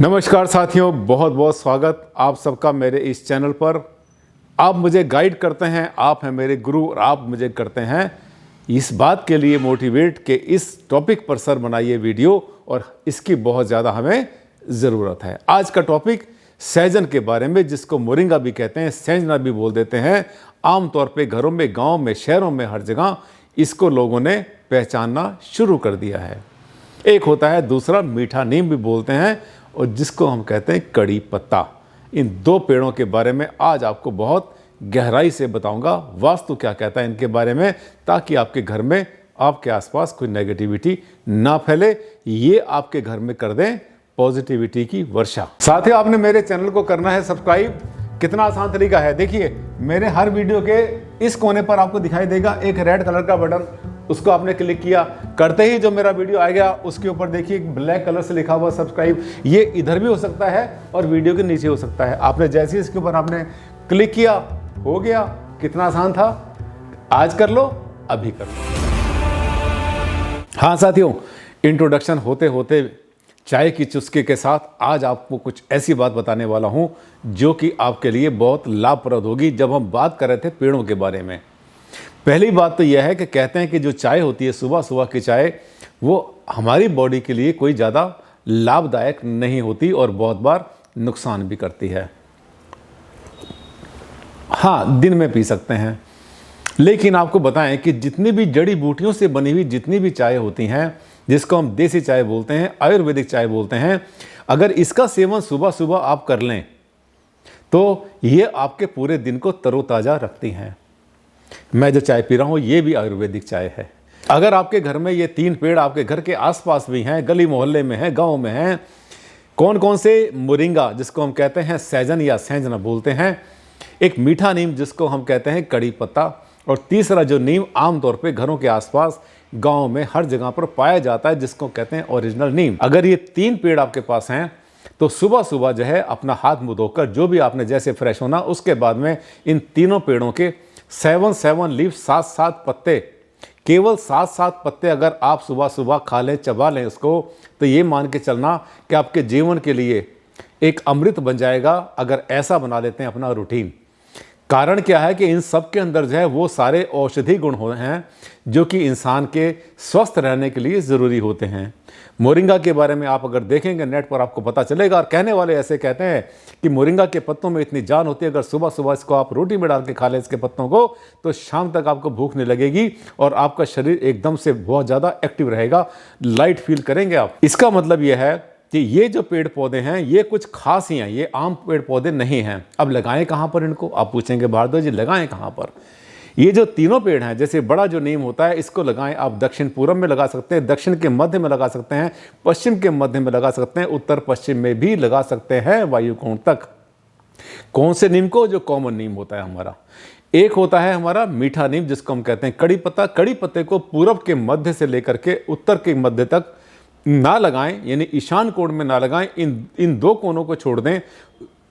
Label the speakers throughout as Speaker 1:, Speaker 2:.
Speaker 1: नमस्कार साथियों, बहुत बहुत स्वागत आप सबका मेरे इस चैनल पर। आप मुझे गाइड करते हैं, आप हैं मेरे गुरु और आप मुझे करते हैं इस बात के लिए मोटिवेट कि इस टॉपिक पर सर बनाइए वीडियो, और इसकी बहुत ज़्यादा हमें ज़रूरत है। आज का टॉपिक सहजन के बारे में, जिसको मोरिंगा भी कहते हैं, सहजना भी बोल देते हैं। आमतौर पे घरों में, गाँव में, शहरों में, हर जगह इसको लोगों ने पहचानना शुरू कर दिया है। एक होता है दूसरा, मीठा नीम भी बोलते हैं, और जिसको हम कहते हैं कड़ी पत्ता। इन दो पेड़ों के बारे में आज आपको बहुत गहराई से बताऊंगा, वास्तु क्या कहता है इनके बारे में, ताकि आपके घर में, आपके आसपास कोई नेगेटिविटी ना फैले। ये आपके घर में कर दें पॉजिटिविटी की वर्षा। साथ ही आपने मेरे चैनल को करना है सब्सक्राइब। कितना आसान तरीका है, देखिए मेरे हर वीडियो के इस कोने पर आपको दिखाई देगा एक रेड कलर का बटन, उसको आपने क्लिक किया, करते ही जो मेरा वीडियो आएगा उसके ऊपर देखिए ब्लैक कलर से लिखा हुआ सब्सक्राइब। ये इधर भी हो सकता है और वीडियो के नीचे हो सकता है। आपने जैसे ही इसके ऊपर आपने क्लिक किया, हो गया। कितना आसान था, आज कर लो, अभी कर लो। हाँ साथियों, इंट्रोडक्शन होते होते चाय की चुस्की के साथ आज आपको कुछ ऐसी बात बताने वाला हूं जो कि आपके लिए बहुत लाभप्रद होगी। जब हम बात कर रहे थे पेड़ों के बारे में, पहली बात तो यह है कि कहते हैं कि जो चाय होती है सुबह सुबह की चाय, वो हमारी बॉडी के लिए कोई ज़्यादा लाभदायक नहीं होती और बहुत बार नुकसान भी करती है। हाँ, दिन में पी सकते हैं, लेकिन आपको बताएं कि जितनी भी जड़ी बूटियों से बनी हुई जितनी भी चाय होती हैं, जिसको हम देसी चाय बोलते हैं, आयुर्वेदिक चाय बोलते हैं, अगर इसका सेवन सुबह सुबह आप कर लें तो ये आपके पूरे दिन को तरोताज़ा रखती हैं। मैं जो चाय पी रहा हूँ ये भी आयुर्वेदिक चाय है। अगर आपके घर में ये 3 पेड़ आपके घर के आसपास भी हैं, गली मोहल्ले में हैं, गांव में हैं, कौन कौन से? मोरिंगा जिसको हम कहते हैं सहजन या सहजना बोलते हैं, एक मीठा नीम जिसको हम कहते हैं कड़ी पत्ता, और तीसरा जो नीम आमतौर पे घरों के आसपास, गांव में हर जगह पर पाया जाता है, जिसको कहते हैं ओरिजिनल नीम। अगर ये 3 पेड़ आपके पास हैं तो सुबह सुबह जो है अपना हाथ मुंह धोकर, जो भी आपने जैसे फ्रेश होना, उसके बाद में इन तीनों पेड़ों के 7 लीफ, 7 पत्ते, केवल 7 पत्ते अगर आप सुबह सुबह खा लें, चबा लें उसको, तो ये मान के चलना कि आपके जीवन के लिए एक अमृत बन जाएगा, अगर ऐसा बना लेते हैं अपना रूटीन। कारण क्या है कि इन सब के अंदर जो है वो सारे औषधि गुण हैं जो कि इंसान के स्वस्थ रहने के लिए ज़रूरी होते हैं। मोरिंगा के बारे में आप अगर देखेंगे नेट पर आपको पता चलेगा, और कहने वाले ऐसे कहते हैं कि मोरिंगा के पत्तों में इतनी जान होती है, अगर सुबह सुबह इसको आप रोटी में डाल के खा लें इसके पत्तों को, तो शाम तक आपको भूख नहीं लगेगी और आपका शरीर एकदम से बहुत ज़्यादा एक्टिव रहेगा, लाइट फील करेंगे आप। इसका मतलब यह है कि ये जो पेड़ पौधे हैं ये कुछ खास ही हैं, ये आम पेड़ पौधे नहीं हैं। अब लगाएं कहाँ पर इनको? आप पूछेंगे भारद्वाज जी लगाएं कहाँ पर? ये जो तीनों पेड़ हैं, जैसे बड़ा जो नीम होता है, इसको लगाएं आप दक्षिण पूर्व में लगा सकते हैं, दक्षिण के मध्य में लगा सकते हैं, पश्चिम के मध्य में लगा सकते हैं, उत्तर पश्चिम में भी लगा सकते हैं, वायुकोण तक। कौन से नीम को? जो कॉमन नीम होता है हमारा। एक होता है हमारा मीठा नीम जिसको हम कहते हैं कड़ी पत्ता। कड़ी पत्ते को पूरब के मध्य से लेकर के उत्तर के मध्य तक ना लगाएं, यानी ईशान कोण में ना लगाएं, इन 2 कोनों को छोड़ दें।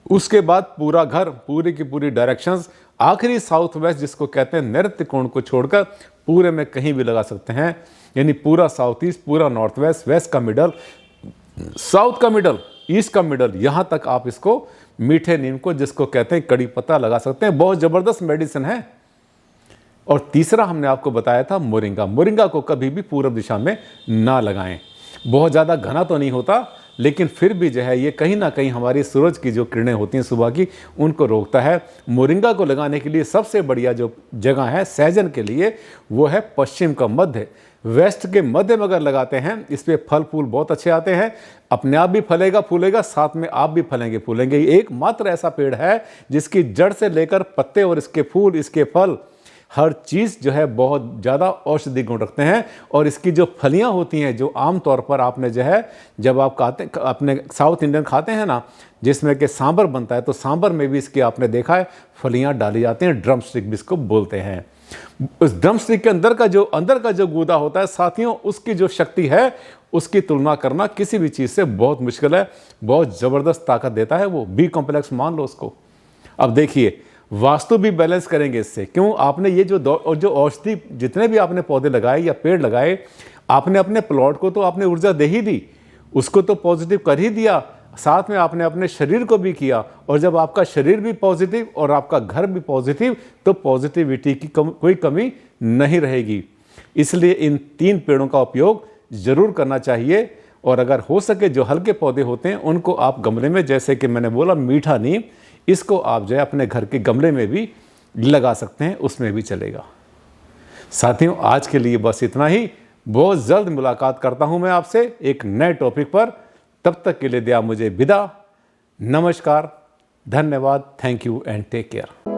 Speaker 1: उसके बाद पूरा घर, पूरी की पूरी डायरेक्शंस, आखिरी साउथ वेस्ट जिसको कहते हैं नैऋत्य कोण को छोड़कर पूरे में कहीं भी लगा सकते हैं, यानी पूरा साउथ ईस्ट, पूरा नॉर्थ वेस्ट, वेस्ट का मिडल, साउथ का मिडल, ईस्ट का मिडल, यहाँ तक आप इसको मीठे नीम को जिसको कहते हैं कड़ी पत्ता लगा सकते हैं। बहुत ज़बरदस्त मेडिसिन है। और तीसरा हमने आपको बताया था मोरिंगा। मोरिंगा को कभी भी पूर्व दिशा में ना लगाएं। बहुत ज़्यादा घना तो नहीं होता, लेकिन फिर भी जो है ये कहीं ना कहीं हमारी सूरज की जो किरणें होती हैं सुबह की, उनको रोकता है। मोरिंगा को लगाने के लिए सबसे बढ़िया जो जगह है सहजन के लिए, वो है पश्चिम का मध्य। वेस्ट के मध्य में अगर लगाते हैं, इस पर फल फूल बहुत अच्छे आते हैं, अपने आप भी फलेगा फूलेगा, साथ में आप भी फलेंगे फूलेंगे। एकमात्र ऐसा पेड़ है जिसकी जड़ से लेकर पत्ते और इसके फूल, इसके फल, हर चीज़ जो है बहुत ज़्यादा औषधि गुण रखते हैं। और इसकी जो फलियां होती हैं, जो आमतौर पर आपने जो है जब आप खाते, अपने साउथ इंडियन खाते हैं ना, जिसमें कि सांभर बनता है, तो सांभर में भी इसकी आपने देखा है फलियां डाली जाती हैं, ड्रम स्टिक भी इसको बोलते हैं। उस ड्रम स्टिक के अंदर का जो गूदा होता है साथियों, उसकी जो शक्ति है उसकी तुलना करना किसी भी चीज़ से बहुत मुश्किल है। बहुत ज़बरदस्त ताकत देता है वो, बी कॉम्प्लेक्स मान लो उसको। अब देखिए, वास्तु भी बैलेंस करेंगे इससे। क्यों? आपने ये जो औषधि जितने भी आपने पौधे लगाए या पेड़ लगाए, आपने अपने प्लॉट को तो आपने ऊर्जा दे ही दी, उसको तो पॉजिटिव कर ही दिया। साथ में आपने अपने शरीर को भी किया, और जब आपका शरीर भी पॉजिटिव और आपका घर भी पॉजिटिव, तो पॉजिटिविटी की कोई कमी नहीं रहेगी। इसलिए इन 3 पेड़ों का उपयोग ज़रूर करना चाहिए। और अगर हो सके जो हल्के पौधे होते हैं उनको आप गमले में, जैसे कि मैंने बोला मीठा नीम, इसको आप जो है अपने घर के गमले में भी लगा सकते हैं, उसमें भी चलेगा। साथियों, आज के लिए बस इतना ही। बहुत जल्द मुलाकात करता हूं मैं आपसे एक नए टॉपिक पर। तब तक के लिए दिया मुझे विदा। नमस्कार, धन्यवाद, thank you and take care.